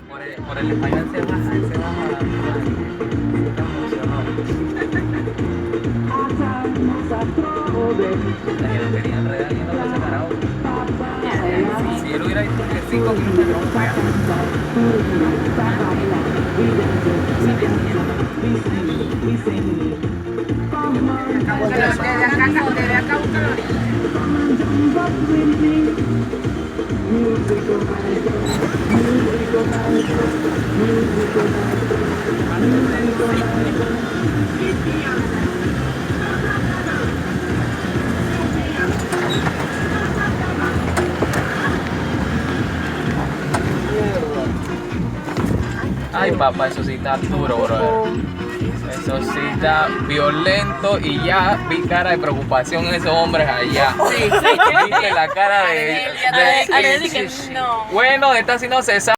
Por el español se baja, se emocionó. La que no quería enredar yendo por ese karaoke. Si él hubiera dicho que 5 minutos de rompea. Desde acá un calorín. Ay, papá, eso sí está duro, bro. Eso sí está violento y ya vi cara de preocupación en esos hombres allá. Sí, Viste la cara de no. bueno, esta sí no se sabe.